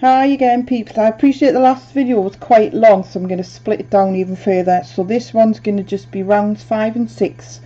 Hi again, peeps. I appreciate the last video was quite long, so I'm going to split it down even further. So this one's going to just be rounds 5 and 6,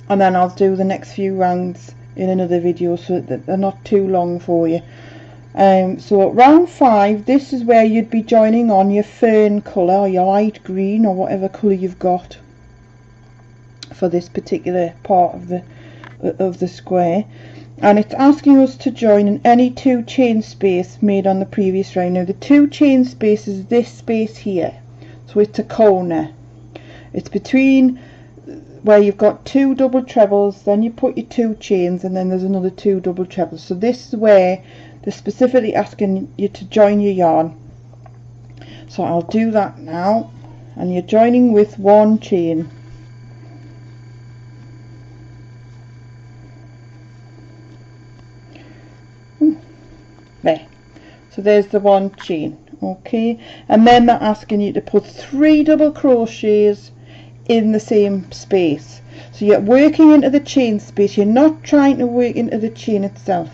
and then I'll do the next few rounds in another video so that they're not too long for you. So at round 5, this is where you'd be joining on your fern colour, or your light green, or whatever colour you've got for this particular part of the square. And it's asking us to join in any 2 chain space made on the previous round. Now the 2 chain space is this space here, so it's a corner. It's between where you've got 2 double trebles, then you put your 2 chains, and then there's another 2 double trebles. So this is where they're specifically asking you to join your yarn. So I'll do that now, and you're joining with 1 chain. There, so there's the 1 chain. Okay, and then they're asking you to put 3 double crochets in the same space. So you're working into the chain space. You're not trying to work into the chain itself,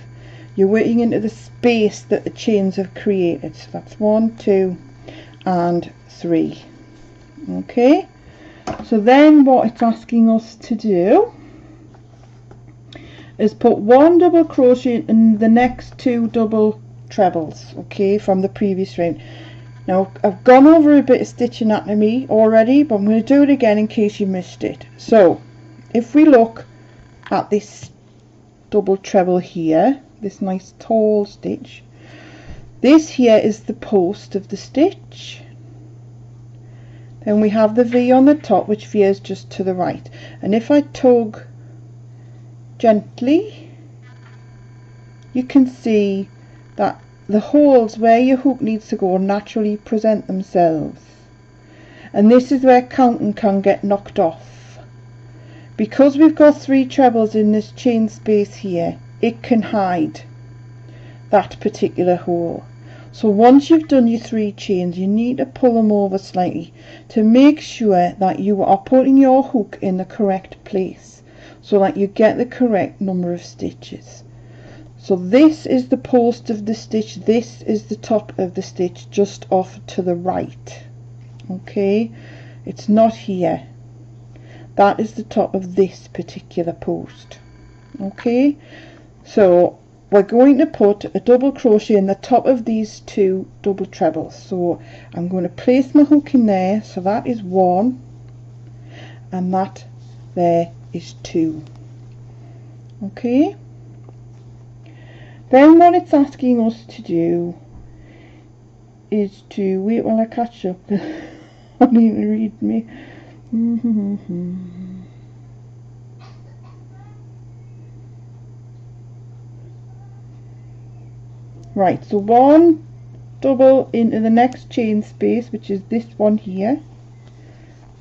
you're working into the space that the chains have created. So that's 1, 2 and 3. Okay, so then what it's asking us to do is put 1 double crochet in the next 2 double trebles, okay, from the previous round. Now I've gone over a bit of stitch anatomy already, but I'm going to do it again in case you missed it. So if we look at this double treble here, this nice tall stitch, this here is the post of the stitch. Then we have the V on the top, which veers just to the right, and if I tug gently, you can see that the holes where your hook needs to go naturally present themselves, and this is where counting can get knocked off. Because we've got 3 trebles in this chain space here, it can hide that particular hole. So once you've done your 3 chains, you need to pull them over slightly to make sure that you are putting your hook in the correct place, so that you get the correct number of stitches. So this is the post of the stitch, this is the top of the stitch, just off to the right. Okay, it's not here. That is the top of this particular post. Okay, so we're going to put a double crochet in the top of these 2 double trebles. So I'm going to place my hook in there, so that is 1, and that there is 2. Okay, then what it's asking us to do is to wait while I catch up. I need to read me. Right, so 1 double into the next chain space, which is this one here.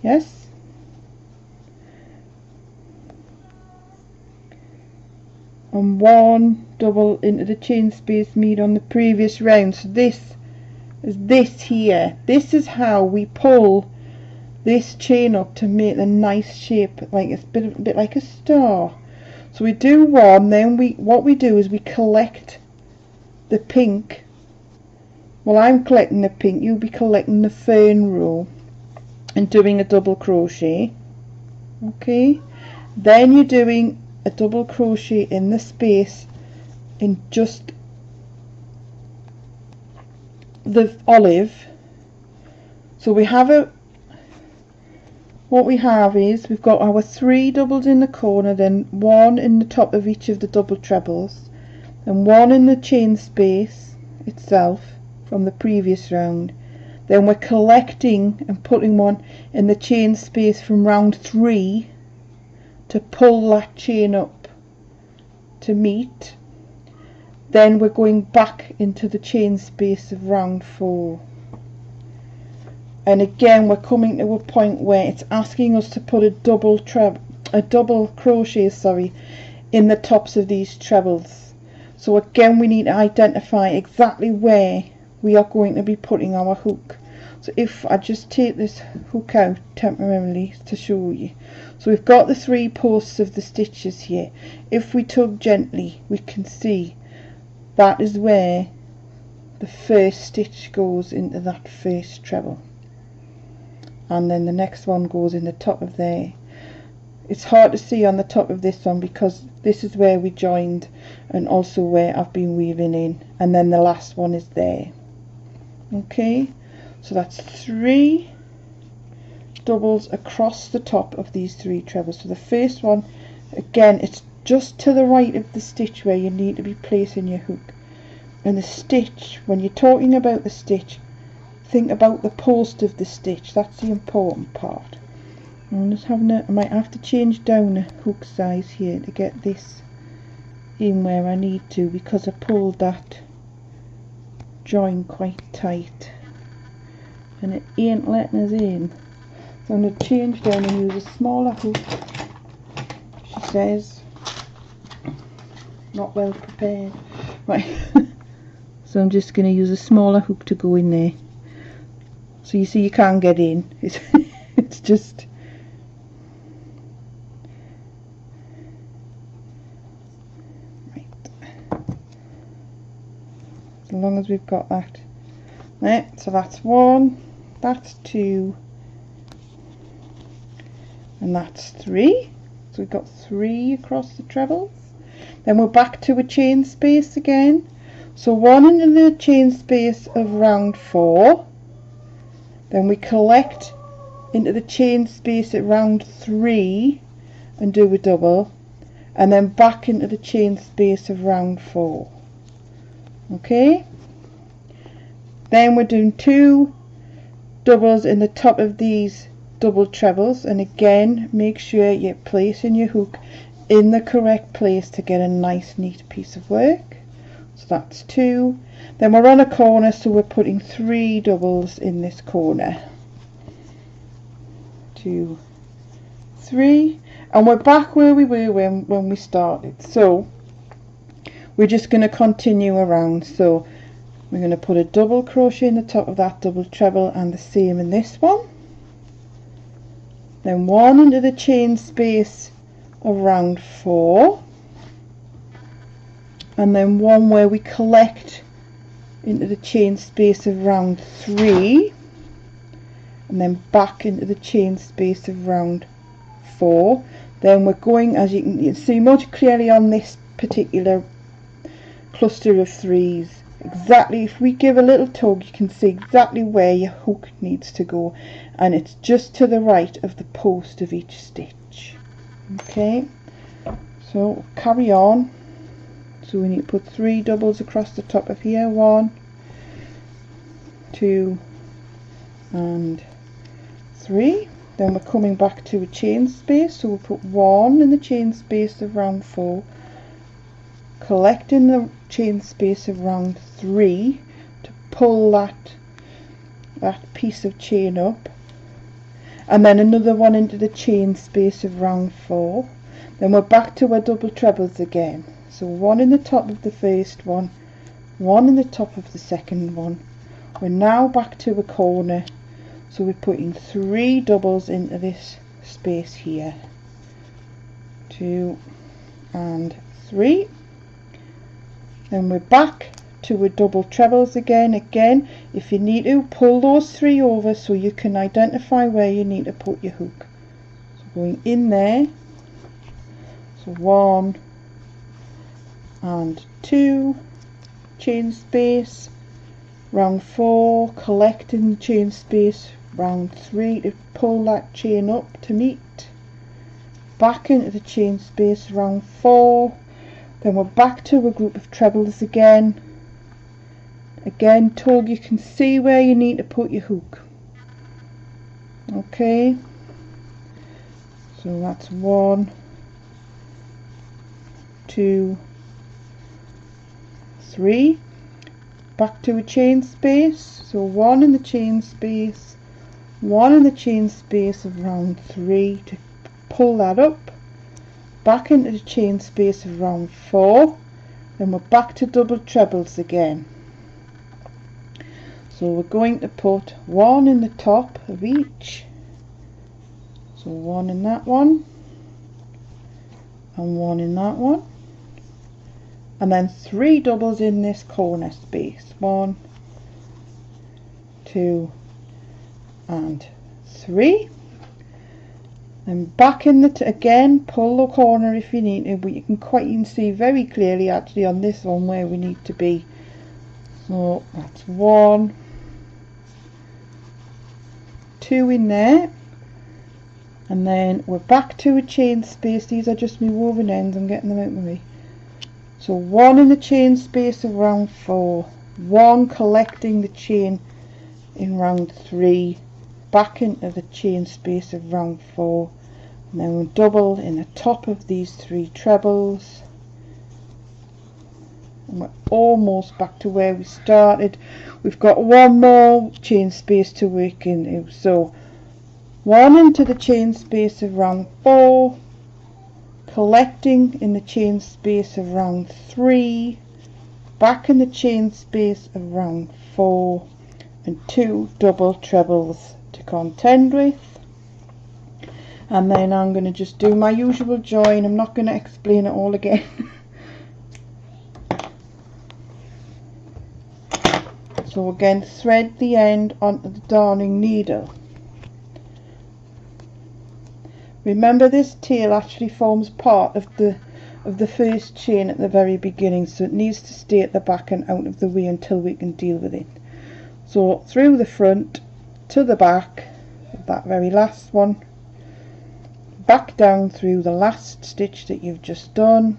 Yes, and 1 double into the chain space made on the previous round. So this is this here. This is how we pull this chain up to make the nice shape, like it's a bit like a star. So we do 1, then what we do is we collect the pink. Well, I'm collecting the pink, you'll be collecting the fern row and doing a double crochet. Okay, then you're doing a double crochet in the space in just the olive. So we have what we have is we've got our 3 doubles in the corner, then 1 in the top of each of the double trebles, and 1 in the chain space itself from the previous round. Then we're collecting and putting 1 in the chain space from round 3 to pull that chain up to meet. Then we're going back into the chain space of round 4, and again we're coming to a point where it's asking us to put a double crochet in the tops of these trebles. So again we need to identify exactly where we are going to be putting our hook. So if I just take this hook out temporarily to show you, so we've got the 3 posts of the stitches here. If we tug gently, we can see that is where the first stitch goes into that first treble, and then the next one goes in the top of there. It's hard to see on the top of this one because this is where we joined and also where I've been weaving in, and then the last one is there. Okay, so that's 3 doubles across the top of these 3 trebles. So the first one, again, it's just to the right of the stitch where you need to be placing your hook. And the stitch, when you're talking about the stitch, think about the post of the stitch. That's the important part. I'm just having I might have to change down the hook size here to get this in where I need to, because I pulled that join quite tight and it ain't letting us in. So I'm going to change down and use a smaller hook. She says, not well prepared. Right. So I'm just going to use a smaller hook to go in there. So you see you can't get in. It's just... Right. As long as we've got that. Right, so that's 1, that's 2, and that's 3. So we've got 3 across the trebles. Then we're back to a chain space again. So 1 into the chain space of round 4. Then we collect into the chain space at round 3 and do a double, and then back into the chain space of round 4. Okay, then we're doing 2 doubles in the top of these double trebles, and again make sure you're placing your hook in the correct place to get a nice neat piece of work. So that's 2. Then we're on a corner, so we're putting 3 doubles in this corner. 2, 3, and we're back where we were when we started. So we're just going to continue around. So we're going to put a double crochet in the top of that double treble, and the same in this one. Then 1 into the chain space of round 4, and then 1 where we collect into the chain space of round 3, and then back into the chain space of round 4. Then we're going, as you can see much clearly on this particular cluster of 3s, exactly, if we give a little tug, you can see exactly where your hook needs to go, and it's just to the right of the post of each stitch. Okay, so carry on. So we need to put 3 doubles across the top of here. 1, 2, and 3. Then we're coming back to a chain space, so we'll put 1 in the chain space of round 4, collect in the chain space of round 3 to pull that piece of chain up, and then another 1 into the chain space of round 4. Then we're back to our double trebles again. So 1 in the top of the first one, 1 in the top of the second one. We're now back to a corner, so we're putting 3 doubles into this space here. 2 and 3. Then we're back to a double trebles again. Again, if you need to, pull those 3 over so you can identify where you need to put your hook. So going in there, so 1 and 2, chain space, round 4, collect in the chain space, round 3 to pull that chain up to meet, back into the chain space, round 4. Then we're back to a group of trebles again. Again, tug, you can see where you need to put your hook. Okay, so that's 1, 2, 3. Back to a chain space, so 1 in the chain space, 1 in the chain space of round 3 to pull that up, back into the chain space of round 4. Then we're back to double trebles again. So we're going to put 1 in the top of each, so 1 in that one, and 1 in that one, and then 3 doubles in this corner space. 1, 2 and 3. And back in the again, pull the corner if you need to, but you can see very clearly actually on this one where we need to be. So that's 1, 2 in there, and then we're back to a chain space. These are just my woven ends, I'm getting them out of the way. So 1 in the chain space of round 4, 1 collecting the chain in round 3, back into the chain space of round 4, and then we'll double in the top of these 3 trebles, and we're almost back to where we started. We've got 1 more chain space to work into, so 1 into the chain space of round 4, collecting in the chain space of round 3, back in the chain space of round 4, and 2 double trebles to contend with. And then I'm going to just do my usual join. I'm not going to explain it all again. So again, thread the end onto the darning needle. Remember, this tail actually forms part of the first chain at the very beginning, so it needs to stay at the back and out of the way until we can deal with it. So through the front to the back of that very last one, back down through the last stitch that you've just done.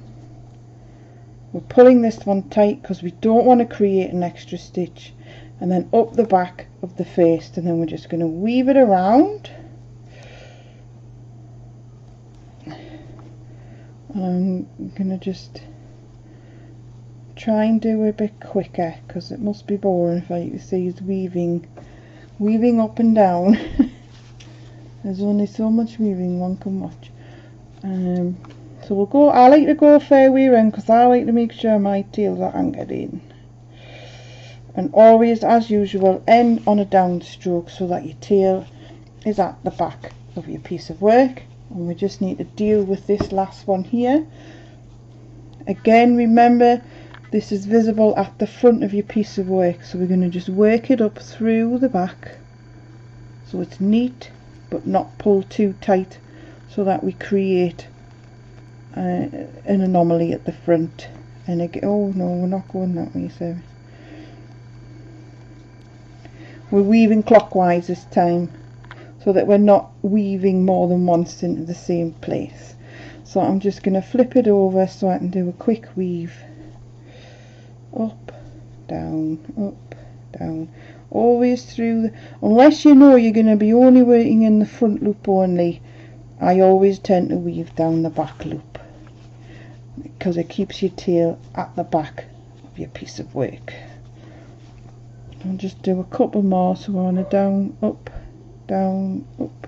We're pulling this one tight because we don't want to create an extra stitch, and then up the back of the first, and then we're just going to weave it around. I'm going to just try and do it a bit quicker because it must be boring if I see it's weaving up and down. There's only so much weaving one can watch. So we'll go. I like to go a fair way around because I like to make sure my tails are anchored in, and always, as usual, end on a downstroke so that your tail is at the back of your piece of work. And we just need to deal with this last one here. Again, remember, this is visible at the front of your piece of work, so we're going to just work it up through the back so it's neat but not pull too tight, so that we create an anomaly at the front. And again, oh no, we're not going that way, so we're weaving clockwise this time so that we're not weaving more than once into the same place. So I'm just going to flip it over so I can do a quick weave. Up, down, always through the, unless you know you're going to be only working in the front loop only, I always tend to weave down the back loop because it keeps your tail at the back of your piece of work. I'll just do a couple more, so we're on a down, up, down, up,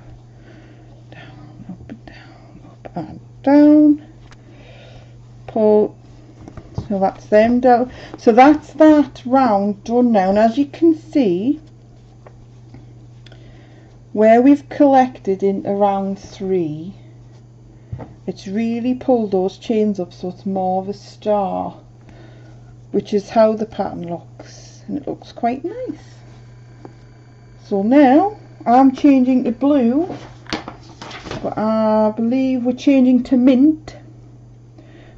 down, up, down, up and down, pull. So that's them down. So that's that round done now. And as you can see, where we've collected into round 3, it's really pulled those chains up, so it's more of a star, which is how the pattern looks, and it looks quite nice. So now I'm changing to blue, but I believe we're changing to mint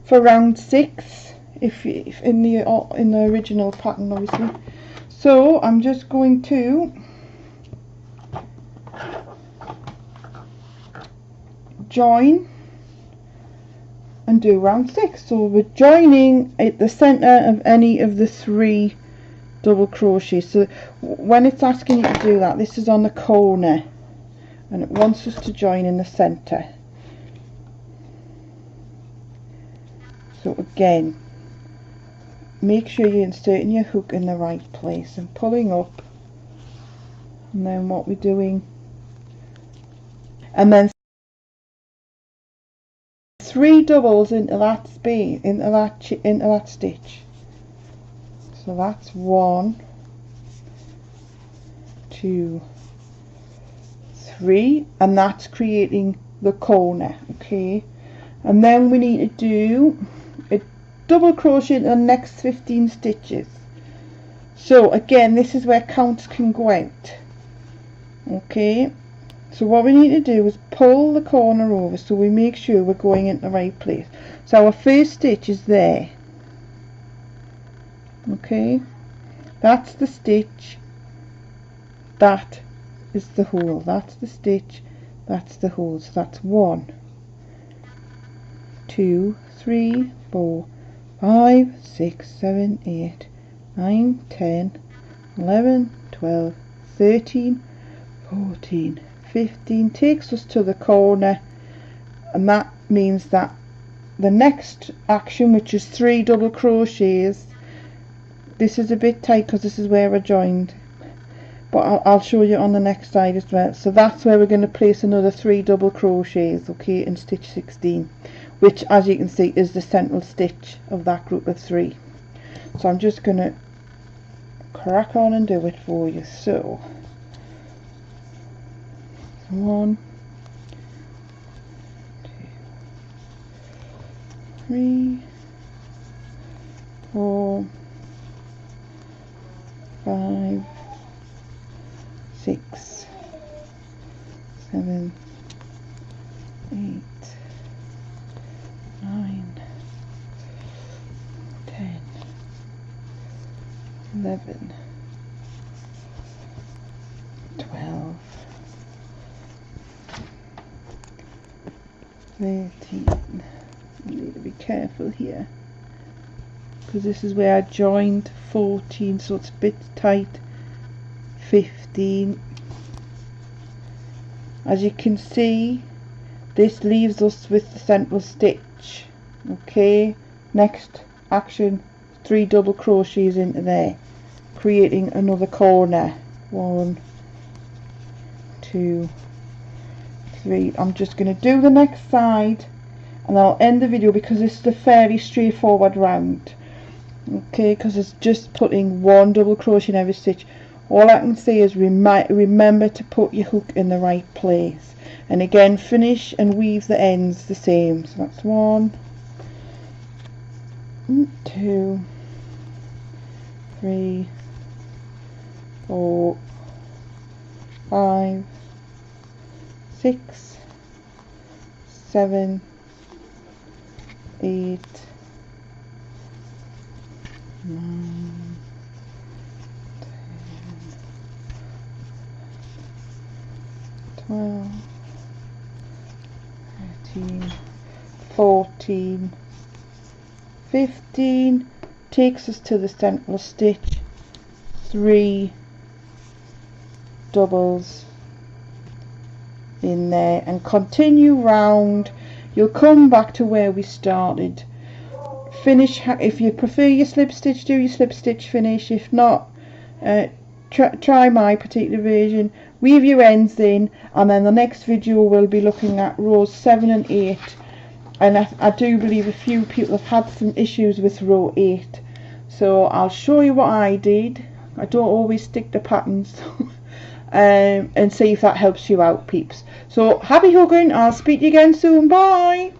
for round 6. If in the original pattern, obviously. So I'm just going to join and do round 6. So we're joining at the center of any of the 3 double crochets. So when it's asking you to do that, this is on the corner and it wants us to join in the center. So again, make sure you're inserting your hook in the right place and pulling up, and then what we're doing, and then 3 doubles into that space, into that stitch. So that's 1, 2, 3, and that's creating the corner. Okay, and then we need to do a double crochet in the next 15 stitches. So again, this is where counts can go out. Okay, so what we need to do is pull the corner over so we make sure we're going in the right place. So our first stitch is there. Okay, that's the stitch, that is the hole, that's the stitch, that's the hole. So that's 1, 2, 3, 4, 5, 6, 7, 8, 9, 10, 11, 12, 13, 14, 15, takes us to the corner, and that means that the next action, which is 3 double crochets, this is a bit tight because this is where I joined, but I'll show you on the next side as well. So that's where we're going to place another 3 double crochets, okay, in stitch 16, which as you can see is the central stitch of that group of 3. So I'm just going to crack on and do it for you. So 1, 2, 3, 4, 5, 6, 7, 8, 9, 10, 11, 12, 13. I need to be careful here because this is where I joined. 14, so it's a bit tight. 15. As you can see, this leaves us with the central stitch. Okay, next action, 3 double crochets into there, creating another corner. 1, 2, 3. I'm just going to do the next side and I'll end the video because this is a fairly straightforward round. Okay, because it's just putting 1 double crochet in every stitch. All I can say is remember to put your hook in the right place, and again finish and weave the ends the same. So that's 1, 2, 3, 4, 5, 6, 7, 8, 9, 10, 12, 13, 14, 15, takes us to the central stitch, 3 doubles in there and continue round. You'll come back to where we started. Finish, if you prefer your slip stitch, do your slip stitch finish. If not, try my particular version, weave your ends in, and then the next video we'll be looking at rows 7 and 8, and I do believe a few people have had some issues with row 8, so I'll show you what I did. I don't always stick to patterns and see if that helps you out, peeps. So happy hugging, I'll speak to you again soon, bye.